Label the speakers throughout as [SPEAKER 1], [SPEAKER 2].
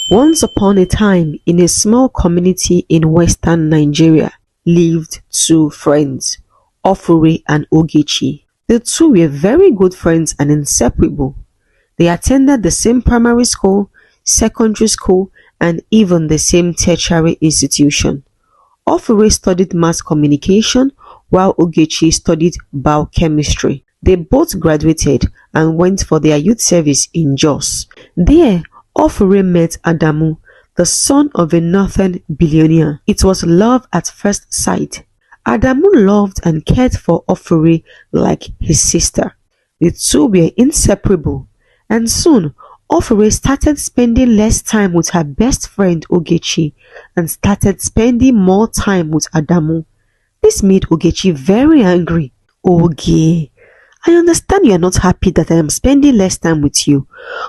[SPEAKER 1] Once upon a time, in a small community in western Nigeria, lived two friends, Ofure and Ogechi. The two were very good friends and inseparable. They attended the same primary school, secondary school, and even the same tertiary institution. Ofure studied mass communication while Ogechi studied biochemistry. They both graduated and went for their youth service in Jos. There, Ofure met Adamu, the son of a northern billionaire. It was love at first sight. Adamu loved and cared for Ofure like his sister. The two were inseparable, and soon Ofure started spending less time with her best friend Ogechi and started spending more time with Adamu. This made Ogechi very angry. Oge, I understand you are not happy that I am spending less time with you,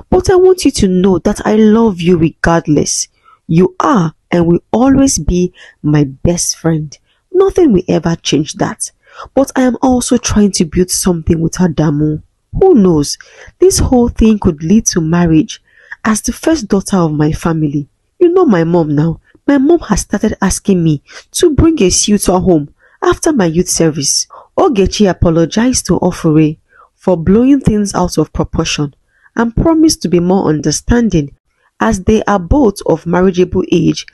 [SPEAKER 1] but I want you to know that I love you regardless. You are and will always be my best friend. Nothing will ever change that. But I am also trying to build something with Adamu. Who knows, this whole thing could lead to marriage. As the first daughter of my family, you know my mom now. My mom has started asking me to bring a suitor home after my youth service. Ogechi apologized to Ofure for blowing things out of proportion and promised to be more understanding as they are both of marriageable age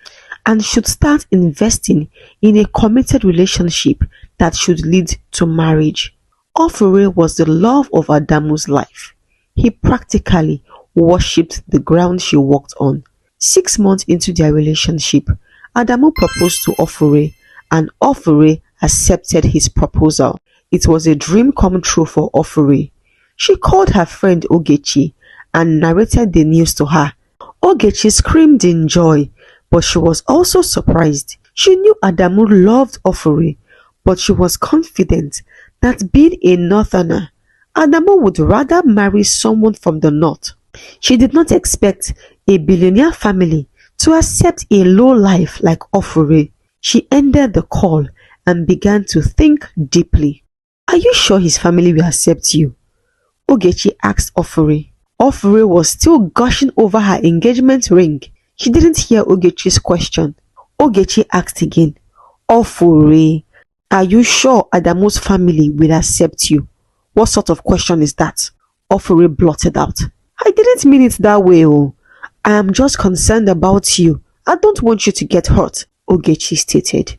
[SPEAKER 1] and should start investing in a committed relationship that should lead to marriage. Ofure was the love of Adamu's life. He practically worshipped the ground she walked on. 6 months into their relationship, Adamu proposed to Ofure and Ofure accepted his proposal. It was a dream come true for Ofure. She called her friend Ogechi and narrated the news to her. Ogechi screamed in joy, but she was also surprised. She knew Adamu loved Ofure, but she was confident that being a northerner, Adamu would rather marry someone from the north. She did not expect a billionaire family to accept a low life like Ofure. She ended the call and began to think deeply. Are you sure his family will accept you? Ogechi asked Ofure. Ofure was still gushing over her engagement ring. She didn't hear Ogechi's question. Ogechi asked again. Ofure, are you sure Adamu's family will accept you? What sort of question is that? Ofure blurted out. I didn't mean it that way, oh. I am just concerned about you. I don't want you to get hurt, Ogechi stated.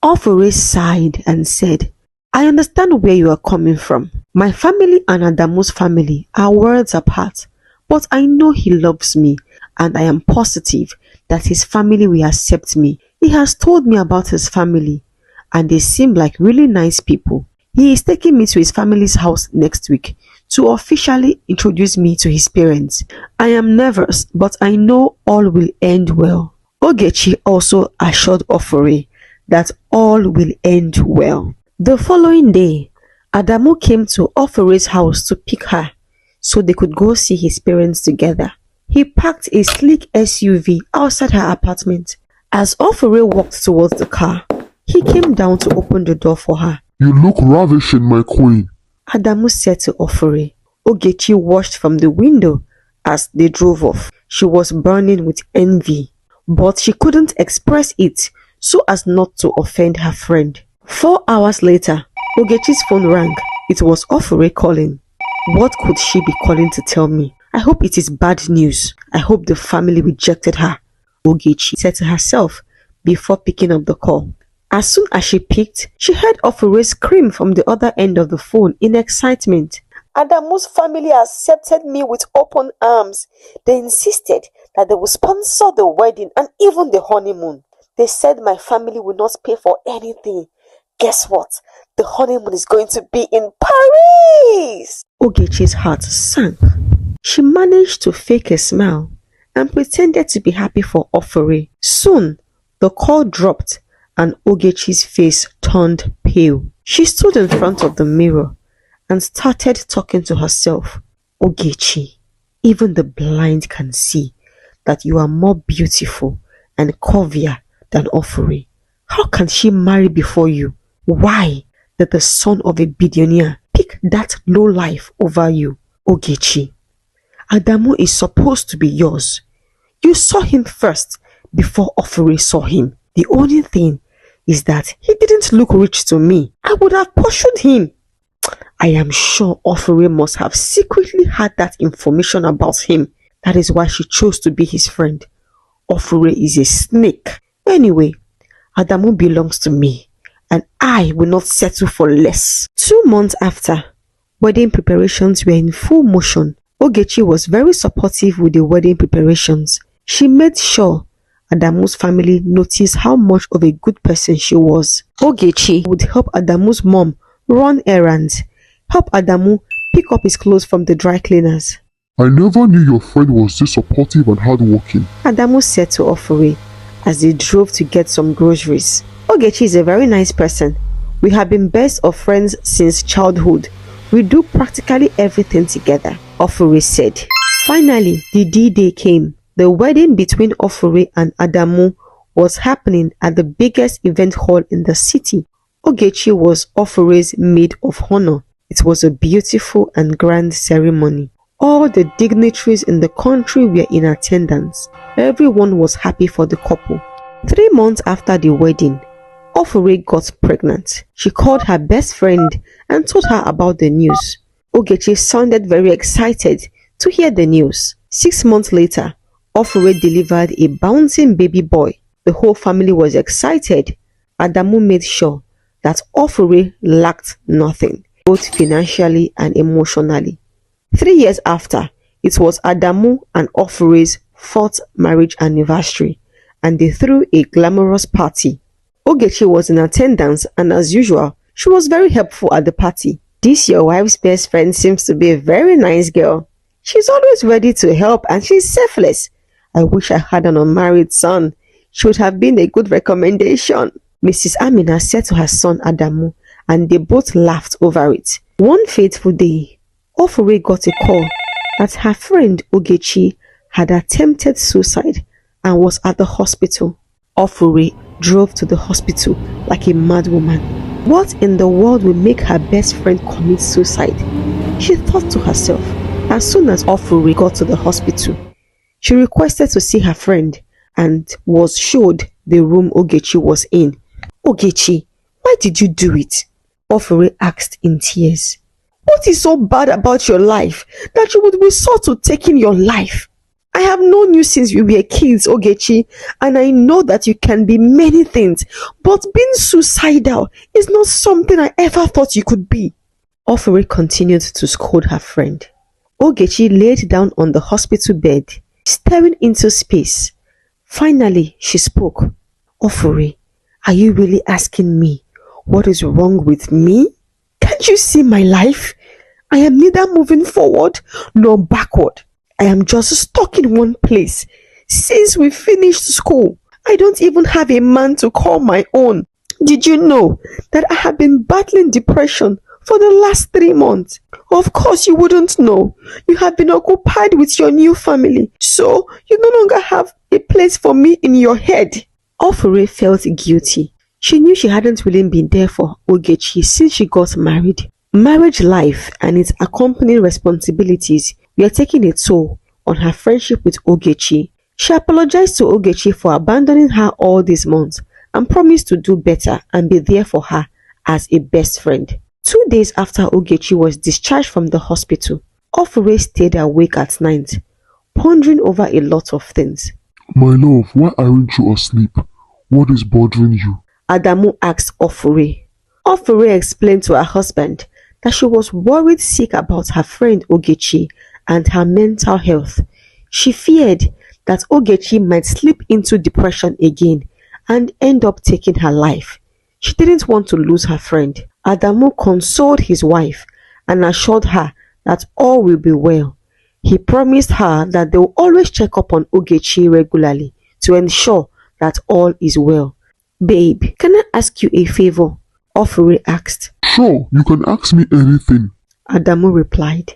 [SPEAKER 1] Ofure sighed and said, I understand where you are coming from. My family and Adamu's family are worlds apart, but I know he loves me and I am positive that his family will accept me. He has told me about his family and they seem like really nice people. He is taking me to his family's house next week to officially introduce me to his parents. I am nervous, but I know all will end well. Ogechi also assured Ofure that all will end well. The following day, Adamu came to Ofure's house to pick her so they could go see his parents together. He parked a sleek SUV outside her apartment. As Ofure walked towards the car, he came down to open the door for her.
[SPEAKER 2] You look ravishing, my queen,
[SPEAKER 1] Adamu said to Ofure. Ogechi watched from the window as they drove off. She was burning with envy, but she couldn't express it so as not to offend her friend. 4 hours later, Ogechi's phone rang. It was Ofure calling. What could she be calling to tell me? I hope it is bad news. I hope the family rejected her, Ogechi said to herself before picking up the call. As soon as she picked, she heard Ofure scream from the other end of the phone in excitement. Adamu's family accepted me with open arms. They insisted that they would sponsor the wedding and even the honeymoon. They said my family will not pay for anything. Guess what? The honeymoon is going to be in Paris! Ogechi's heart sank. She managed to fake a smile and pretended to be happy for Ofure. Soon, the call dropped and Ogechi's face turned pale. She stood in front of the mirror and started talking to herself. Ogechi, even the blind can see that you are more beautiful and curvier than Ofure. How can she marry before you? Why did the son of a billionaire pick that low life over you, Ogechi? Adamu is supposed to be yours. You saw him first before Ofure saw him. The only thing is that he didn't look rich to me. I would have pursued him. I am sure Ofure must have secretly had that information about him. That is why she chose to be his friend. Ofure is a snake. Anyway, Adamu belongs to me, and I will not settle for less. 2 months after, wedding preparations were in full motion. Ogechi was very supportive with the wedding preparations. She made sure Adamu's family noticed how much of a good person she was. Ogechi would help Adamu's mom run errands, help Adamu pick up his clothes from the dry cleaners.
[SPEAKER 2] I never knew your friend was this supportive and hardworking,
[SPEAKER 1] Adamu said to Ofure as they drove to get some groceries. Ogechi is a very nice person. We have been best of friends since childhood. We do practically everything together, Ofure said. Finally, the D-Day came. The wedding between Ofure and Adamu was happening at the biggest event hall in the city. Ogechi was Ofure's maid of honor. It was a beautiful and grand ceremony. All the dignitaries in the country were in attendance. Everyone was happy for the couple. 3 months after the wedding, Ofure got pregnant. She called her best friend and told her about the news. Ogechi sounded very excited to hear the news. 6 months later, Ofure delivered a bouncing baby boy. The whole family was excited. Adamu made sure that Ofure lacked nothing, both financially and emotionally. 3 years after, it was Adamu and Ofure's 4th marriage anniversary, and they threw a glamorous party. Ogechi was in attendance, and as usual, she was very helpful at the party. This your wife's best friend seems to be a very nice girl. She's always ready to help and she's selfless. I wish I had an unmarried son. She would have been a good recommendation, Mrs. Amina said to her son Adamu, and they both laughed over it. One fateful day, Ofure got a call that her friend Ogechi had attempted suicide and was at the hospital. Ofure drove to the hospital like a mad woman. What in the world will make her best friend commit suicide? She thought to herself. As soon as Ofure got to the hospital, she requested to see her friend and was showed the room Ogechi was in. Ogechi, why did you do it? Ofure asked in tears. What is so bad about your life that you would resort to taking your life? I have known you since we were kids, Ogechi, and I know that you can be many things, but being suicidal is not something I ever thought you could be. Ofure continued to scold her friend. Ogechi laid down on the hospital bed, staring into space. Finally, she spoke. Ofure, are you really asking me what is wrong with me? Can't you see my life? I am neither moving forward nor backward. I am just stuck in one place. Since we finished school, I don't even have a man to call my own. Did you know that I have been battling depression for the last 3 months? Of course you wouldn't know. You have been occupied with your new family, so you no longer have a place for me in your head. Ofure felt guilty. She knew she hadn't really been there for Ogechi since she got married. Marriage life and its accompanying responsibilities were taking a toll on her friendship with Ogechi. She apologized to Ogechi for abandoning her all these months and promised to do better and be there for her as a best friend. 2 days after Ogechi was discharged from the hospital, Ofure stayed awake at night, pondering over a lot of things.
[SPEAKER 2] My love, why aren't you asleep? What is bothering you?
[SPEAKER 1] Adamu asked Ofure. Ofure explained to her husband that she was worried sick about her friend Ogechi and her mental health. She feared that Ogechi might slip into depression again and end up taking her life. She didn't want to lose her friend. Adamu consoled his wife and assured her that all will be well. He promised her that they will always check up on Ogechi regularly to ensure that all is well. Babe, can I ask you a favor? Ofure asked.
[SPEAKER 2] Sure, you can ask me anything.
[SPEAKER 1] Adamu replied.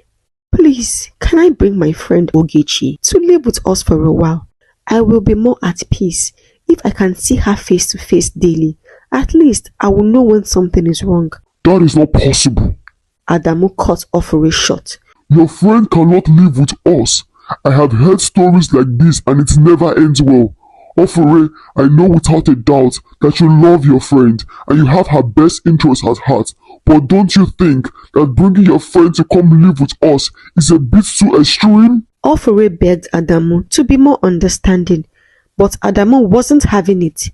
[SPEAKER 1] Please, can I bring my friend Ogechi to live with us for a while? I will be more at peace if I can see her face to face daily. At least I will know when something is wrong.
[SPEAKER 2] That is not possible.
[SPEAKER 1] Adamu cut Ofure short.
[SPEAKER 2] Your friend cannot live with us. I have heard stories like this and it never ends well. Ofure, I know without a doubt that you love your friend and you have her best interests at heart, but don't you think that bringing your friend to come live with us is a bit too extreme?
[SPEAKER 1] Ofure begged Adamu to be more understanding, but Adamu wasn't having it.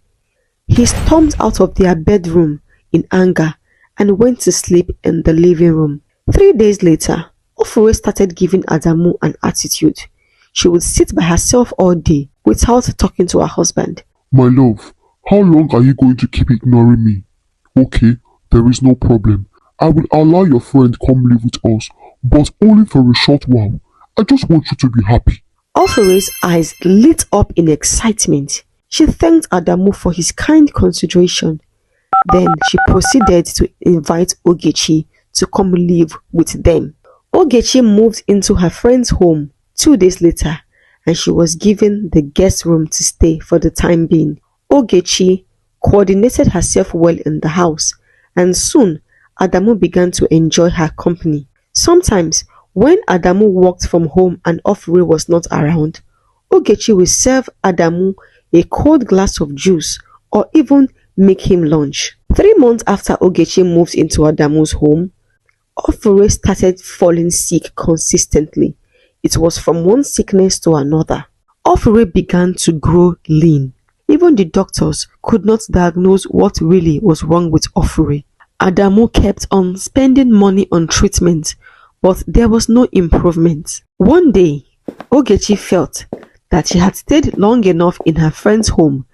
[SPEAKER 1] He stormed out of their bedroom in anger and went to sleep in the living room. 3 days later, Ofure started giving Adamu an attitude. She would sit by herself all day without talking to her husband.
[SPEAKER 2] My love, how long are you going to keep ignoring me? Okay, there is no problem. I will allow your friend come live with us, but only for a short while. I just want you to be happy.
[SPEAKER 1] Ofure's eyes lit up in excitement. She thanked Adamu for his kind consideration. Then she proceeded to invite Ogechi to come live with them. Ogechi moved into her friend's home 2 days later, and she was given the guest room to stay for the time being. Ogechi coordinated herself well in the house, and soon Adamu began to enjoy her company. Sometimes, when Adamu worked from home and Ofure was not around, Ogechi would serve Adamu a cold glass of juice or even make him lunch. 3 months after Ogechi moved into Adamu's home, Ofure started falling sick consistently. It was from one sickness to another. Ofure began to grow lean. Even the doctors could not diagnose what really was wrong with Ofure. Adamu kept on spending money on treatment, but there was no improvement. One day, Ogechi felt that she had stayed long enough in her friend's home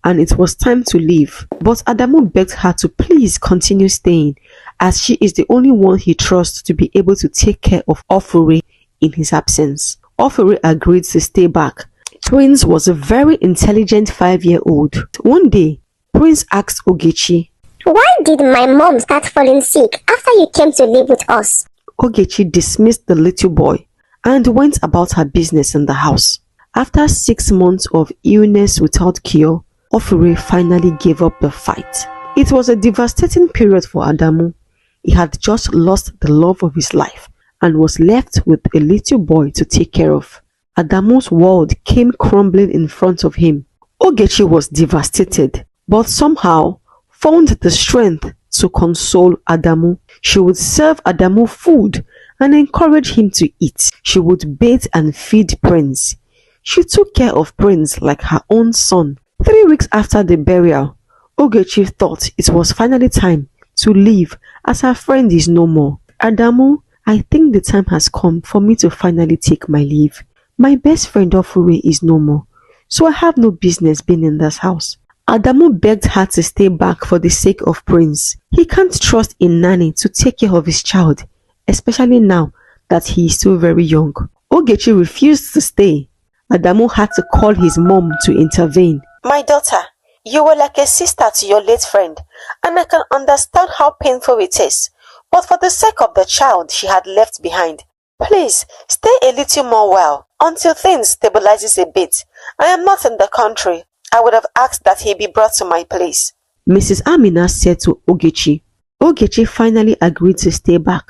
[SPEAKER 1] and it was time to leave. But Adamu begged her to please continue staying, as she is the only one he trusts to be able to take care of Ofure in his absence. Ofure agreed to stay back. Prince was a very intelligent 5-year-old. One day, Prince asked Ogechi,
[SPEAKER 3] "Why did my mom start falling sick after you came to live with us?"
[SPEAKER 1] Ogechi dismissed the little boy and went about her business in the house. After 6 months of illness without cure, Ofure finally gave up the fight. It was a devastating period for Adamu. He had just lost the love of his life and was left with a little boy to take care of. Adamu's world came crumbling in front of him. Ogechi was devastated, but somehow found the strength to console Adamu. She would serve Adamu food and encourage him to eat. She would bathe and feed Prince. She took care of Prince like her own son. 3 weeks after the burial, Ogechi thought it was finally time to leave as her friend is no more. "Adamu, I think the time has come for me to finally take my leave. My best friend Ofure is no more, so I have no business being in this house." Adamu begged her to stay back for the sake of Prince. He can't trust a nanny to take care of his child, especially now that he is still very young. Ogechi refused to stay. Adamu had to call his mom to intervene. "My daughter, you were like a sister to your late friend, and I can understand how painful it is. But for the sake of the child she had left behind, please stay a little more while until things stabilizes a bit. I am not in the country. I would have asked that he be brought to my place," Mrs. Amina said to Ogechi. Ogechi finally agreed to stay back.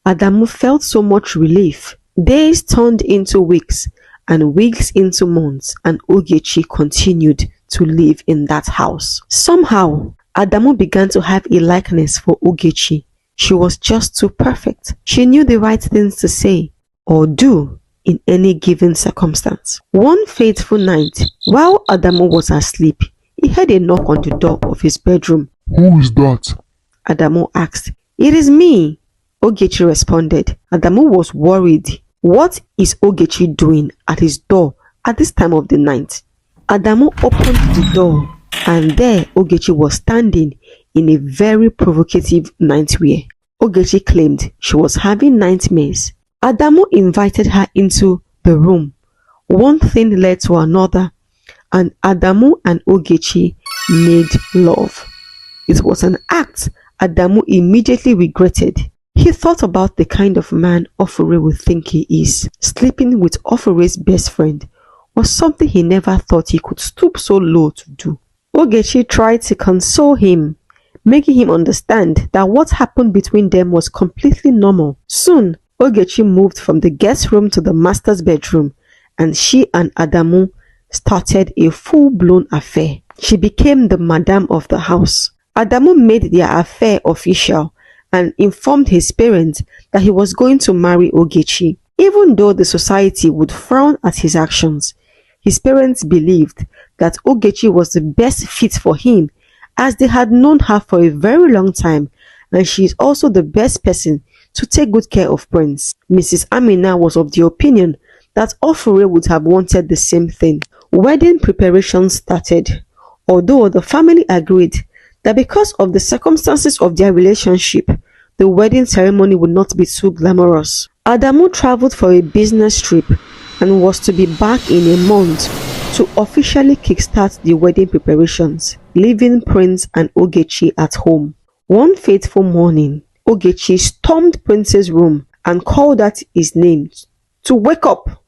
[SPEAKER 1] Adamu felt so much relief. Days turned into weeks and weeks into months, and Ogechi continued to live in that house. Somehow, Adamu began to have a likeness for Ogechi. She was just too perfect. She knew the right things to say or do in any given circumstance. One fateful night, while Adamu was asleep, he heard a knock on the door of his bedroom.
[SPEAKER 2] Who is that?
[SPEAKER 1] Adamu asked. "It is me," Ogechi responded. Adamu was worried. What is Ogechi doing at his door at this time of the night? Adamu opened the door, and there Ogechi was standing in a very provocative nightwear. Ogechi claimed she was having nightmares. Adamu invited her into the room. One thing led to another, and Adamu and Ogechi made love. It was an act Adamu immediately regretted. He thought about the kind of man Ofure would think he is. Sleeping with Ofure's best friend was something he never thought he could stoop so low to do. Ogechi tried to console him, making him understand that what happened between them was completely normal. Soon, Ogechi moved from the guest room to the master's bedroom, and she and Adamu started a full-blown affair. She became the madam of the house. Adamu made their affair official and informed his parents that he was going to marry Ogechi. Even though the society would frown at his actions, his parents believed that Ogechi was the best fit for him, as they had known her for a very long time, and she is also the best person to take good care of Prince. Mrs. Amina was of the opinion that Ofure would have wanted the same thing. Wedding preparations started, although the family agreed that because of the circumstances of their relationship, the wedding ceremony would not be too glamorous. Adamu traveled for a business trip and was to be back in a month to officially kickstart the wedding preparations, leaving Prince and Ogechi at home. One fateful morning, Ogechi stormed Prince's room and called out his name to wake up.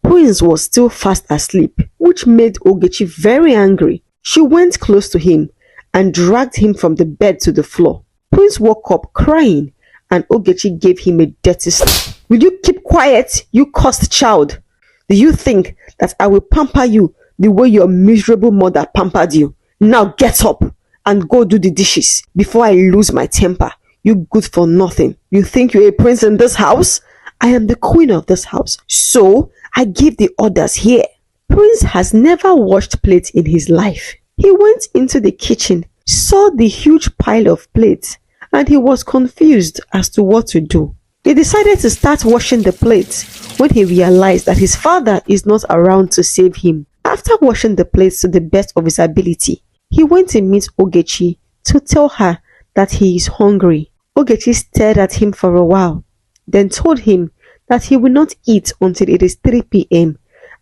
[SPEAKER 1] Prince was still fast asleep, which made Ogechi very angry. She went close to him and dragged him from the bed to the floor. Prince woke up crying and Ogechi gave him a dirty slap. "Will you keep quiet, you cursed child? Do you think that I will pamper you the way your miserable mother pampered you? Now get up and go do the dishes before I lose my temper. You good for nothing. You think you're a prince in this house? I am the queen of this house, so I give the orders here." Prince has never washed plates in his life. He went into the kitchen, saw the huge pile of plates, and he was confused as to what to do. He decided to start washing the plates when he realized that his father is not around to save him. After washing the plates to the best of his ability, he went to meet Ogechi to tell her that he is hungry. Ogechi stared at him for a while, then told him that he will not eat until it is 3 p.m.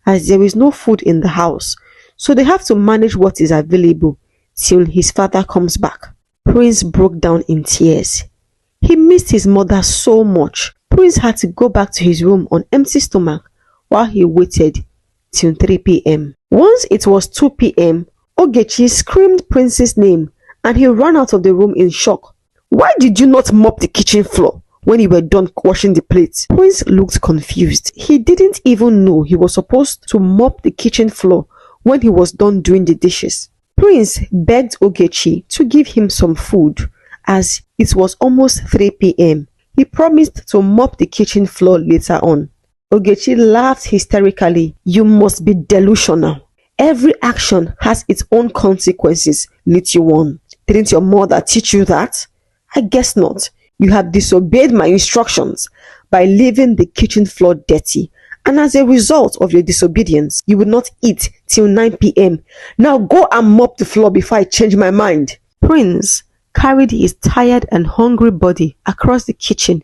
[SPEAKER 1] as there is no food in the house, so they have to manage what is available till his father comes back. Prince broke down in tears. He missed his mother so much. Prince had to go back to his room on empty stomach while he waited till 3 p.m. Once it was 2 p.m., Ogechi screamed Prince's name and he ran out of the room in shock. "Why did you not mop the kitchen floor when you were done washing the plates?" Prince looked confused. He didn't even know he was supposed to mop the kitchen floor when he was done doing the dishes. Prince begged Ogechi to give him some food as it was almost 3 p.m. He promised to mop the kitchen floor later on. Ogechi laughed hysterically. "You must be delusional. Every action has its own consequences, little one. Didn't your mother teach you that? I guess not. You have disobeyed my instructions by leaving the kitchen floor dirty, and as a result of your disobedience, you will not eat till 9 p.m. Now go and mop the floor before I change my mind." Prince carried his tired and hungry body across the kitchen,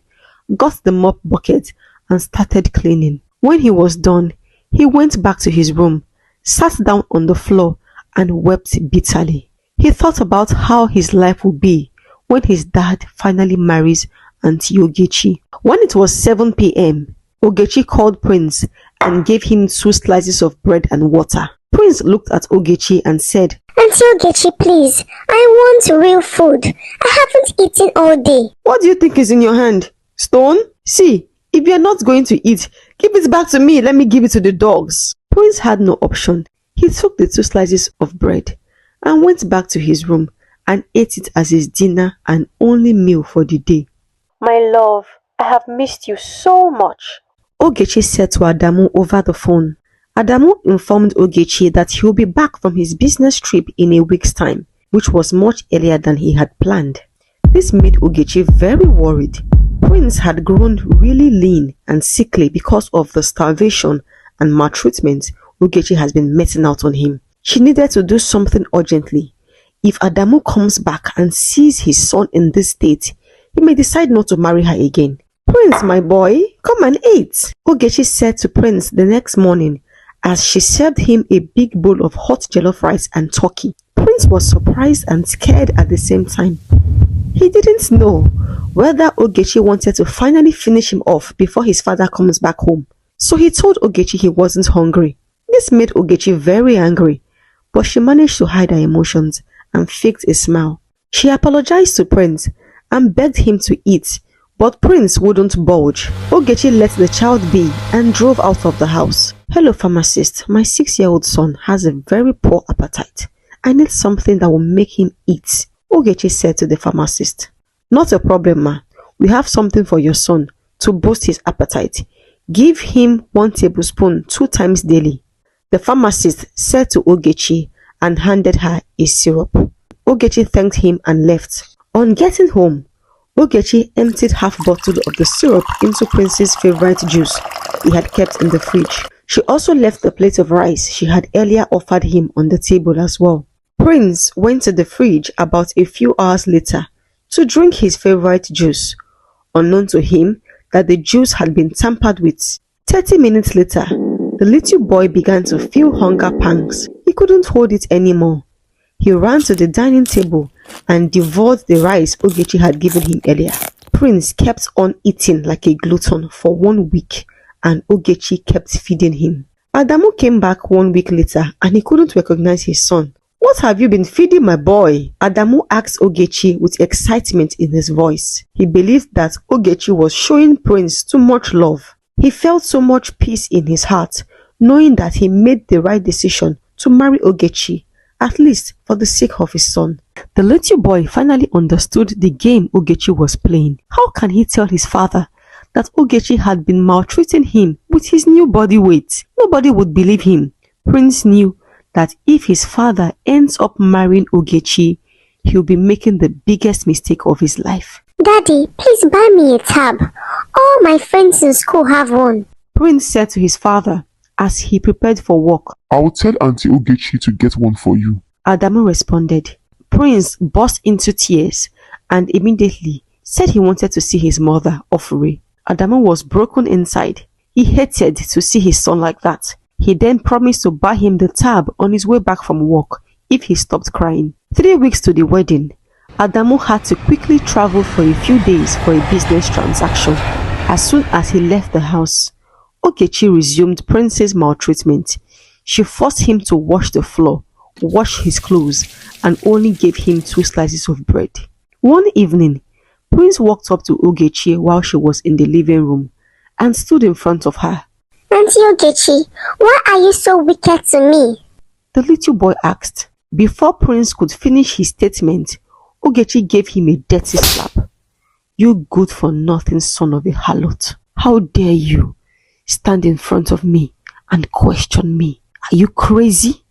[SPEAKER 1] got the mop bucket, and started cleaning. When he was done, he went back to his room, sat down on the floor, and wept bitterly. He thought about how his life would be when his dad finally marries Auntie Ogechi. When it was 7 p.m., Ogechi called Prince and gave him 2 slices of bread and water. Prince looked at Ogechi and said,
[SPEAKER 3] "Auntie Ogechi, please, I want real food. I haven't eaten all day."
[SPEAKER 1] "What do you think is in your hand? Stone? See, if you're not going to eat, give it back to me. Let me give it to the dogs." Prince had no option. He took the 2 slices of bread and went back to his room and ate it as his dinner and only meal for the day. "My love, I have missed you so much," Ogechi said to Adamu over the phone. Adamu informed Ogechi that he will be back from his business trip in a week's time, which was much earlier than he had planned. This made Ogechi very worried. Prince had grown really lean and sickly because of the starvation and maltreatment Ogechi has been meting out on him. She needed to do something urgently. If Adamu comes back and sees his son in this state, he may decide not to marry her again. "Prince, my boy, come and eat," Ogechi said to Prince the next morning as she served him a big bowl of hot jollof rice and turkey. Prince was surprised and scared at the same time. He didn't know whether Ogechi wanted to finally finish him off before his father comes back home. So he told Ogechi he wasn't hungry. This made Ogechi very angry, but she managed to hide her emotions and faked a smile. She apologized to Prince and begged him to eat, But Prince wouldn't budge. Ogechi let the child be and drove out of the house. "Hello pharmacist, my 6-year-old son has a very poor appetite. I need something that will make him eat," Ogechi said to the pharmacist. "Not a problem, ma. We have something for your son to boost his appetite. Give him 1 tablespoon 2 times daily," the pharmacist said to Ogechi and handed her a syrup. Ogechi thanked him and left. On getting home, Ogechi emptied half bottle of the syrup into Prince's favorite juice he had kept in the fridge. She also left the plate of rice she had earlier offered him on the table as well. Prince went to the fridge about a few hours later to drink his favorite juice, unknown to him that the juice had been tampered with. 30 minutes later, the little boy began to feel hunger pangs. He couldn't hold it anymore. He ran to the dining table and devoured the rice Ogechi had given him earlier. Prince kept on eating like a glutton for 1 week and Ogechi kept feeding him. Adamu came back 1 week later and he couldn't recognize his son. "What have you been feeding my boy?" Adamu asked Ogechi with excitement in his voice. He believed that Ogechi was showing Prince too much love. He felt so much peace in his heart, knowing that he made the right decision to marry Ogechi, at least for the sake of his son. The little boy finally understood the game Ogechi was playing. How can he tell his father that Ogechi had been maltreating him with his new body weight? Nobody would believe him. Prince knew that if his father ends up marrying Ogechi, he'll be making the biggest mistake of his life.
[SPEAKER 3] "Daddy, please buy me a tab. All my friends in school have one,"
[SPEAKER 1] Prince said to his father as he prepared for work.
[SPEAKER 2] "I'll tell Auntie Ogechi to get one for you."
[SPEAKER 1] Adamu responded. Prince burst into tears and immediately said he wanted to see his mother, Ofure. Adamu was broken inside. He hated to see his son like that. He then promised to buy him the tab on his way back from work if he stopped crying. 3 weeks to the wedding, Adamu had to quickly travel for a few days for a business transaction. As soon as he left the house, Ogechi resumed Prince's maltreatment. She forced him to wash the floor, wash his clothes, and only gave him 2 slices of bread. One evening, Prince walked up to Ogechi while she was in the living room and stood in front of her.
[SPEAKER 3] "Auntie Ogechi, why are you so wicked to me?"
[SPEAKER 1] The little boy asked. Before Prince could finish his statement, Ogechi gave him a dirty slap. "You good-for-nothing son of a harlot. How dare you stand in front of me and question me? Are you crazy?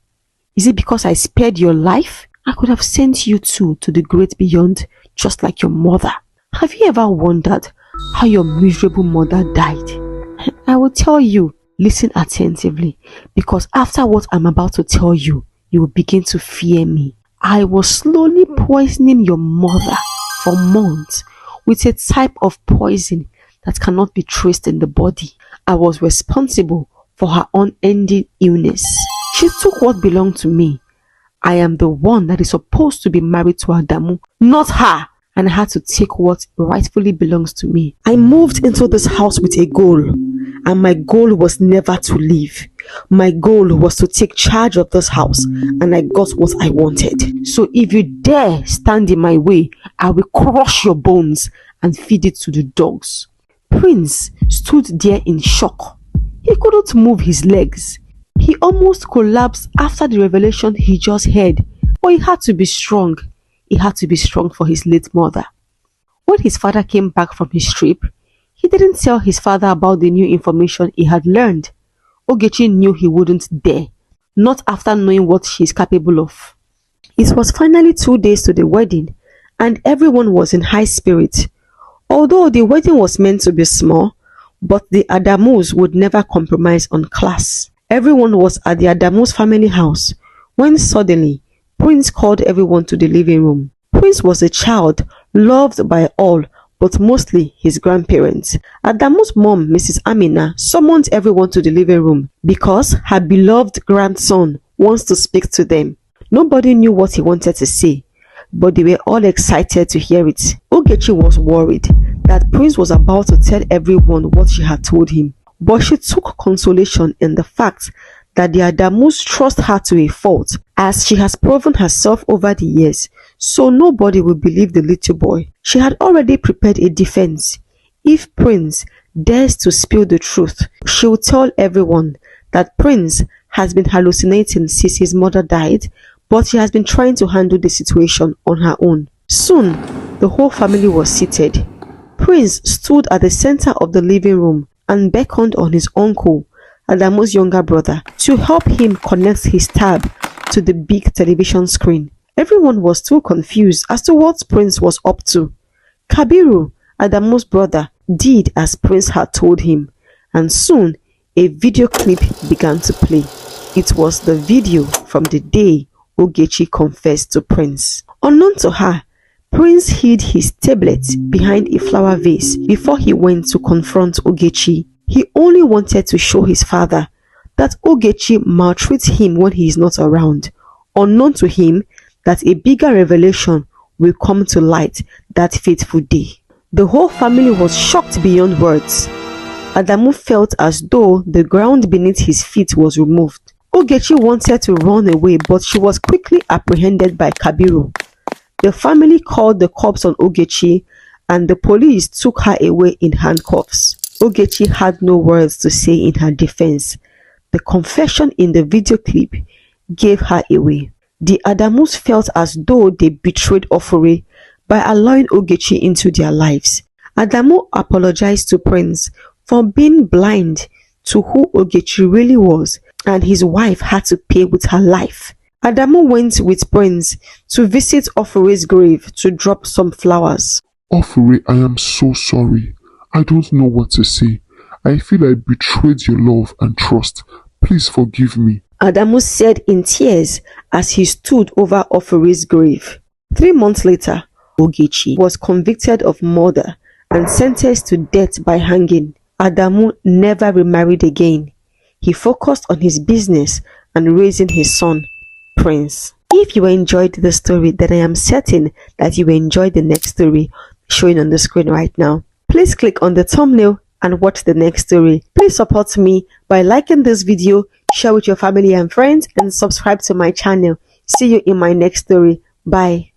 [SPEAKER 1] Is it because I spared your life? I could have sent you two to the great beyond just like your mother. Have you ever wondered how your miserable mother died? I will tell you. Listen attentively, because after what I'm about to tell you, you will begin to fear me. I was slowly poisoning your mother for months with a type of poison that cannot be traced in the body. I was responsible for her unending illness. She took what belonged to me. I am the one that is supposed to be married to Adamu, not her. And I had to take what rightfully belongs to me. I moved into this house with a goal, and my goal was never to leave. My goal was to take charge of this house, and I got what I wanted. So if you dare stand in my way, I will crush your bones and feed it to the dogs." Prince stood there in shock. He couldn't move his legs. He almost collapsed after the revelation he just heard, but he had to be strong. He had to be strong for his late mother. When his father came back from his trip, he didn't tell his father about the new information he had learned. Ogechi knew he wouldn't dare, not after knowing what she is capable of. It was finally 2 days to the wedding, and everyone was in high spirits. Although the wedding was meant to be small, but the Adamus would never compromise on class. Everyone was at the Adamus family house when suddenly Prince called everyone to the living room. Prince was a child loved by all, but mostly his grandparents. Adamu's mom, Mrs. Amina, summoned everyone to the living room because her beloved grandson wants to speak to them. Nobody knew what he wanted to say, but they were all excited to hear it. Ogechi was worried that Prince was about to tell everyone what she had told him, but she took consolation in the fact that the Adamus trust her to a fault, as she has proven herself over the years, so nobody will believe the little boy. She had already prepared a defense If Prince dares to spill the truth, she'll tell everyone that Prince has been hallucinating since his mother died, but she has been trying to handle the situation on her own. Soon, the whole family was seated. Prince stood at the center of the living room and beckoned on his uncle, Adamu's younger brother, to help him connect his tab to the big television screen. Everyone was still confused as to what Prince was up to. Kabiru, Adamu's brother, did as Prince had told him, and soon a video clip began to play. It was the video from the day Ogechi confessed to Prince. Unknown to her, Prince hid his tablet behind a flower vase before he went to confront Ogechi. He only wanted to show his father that Ogechi maltreats him when he is not around, unknown to him that a bigger revelation will come to light that fateful day. The whole family was shocked beyond words. Adamu felt as though the ground beneath his feet was removed. Ogechi wanted to run away, but she was quickly apprehended by Kabiru. The family called the cops on Ogechi, and the police took her away in handcuffs. Ogechi had no words to say in her defense. The confession in the video clip gave her away. The Adamus felt as though they betrayed Ofure by allowing Ogechi into their lives. Adamu apologized to Prince for being blind to who Ogechi really was, and his wife had to pay with her life. Adamu went with Prince to visit Ofure's grave to drop some flowers.
[SPEAKER 2] Ofure, I am so sorry. I don't know what to say. I feel I betrayed your love and trust. Please forgive me.
[SPEAKER 1] Adamu said in tears as he stood over Ofure's grave. 3 months later, Ogechi was convicted of murder and sentenced to death by hanging. Adamu never remarried again. He focused on his business and raising his son, Prince. If you enjoyed the story, then I am certain that you will enjoy the next story showing on the screen right now. Please click on the thumbnail and watch the next story. Please support me by liking this video, share with your family and friends, and subscribe to my channel. See you in my next story. Bye.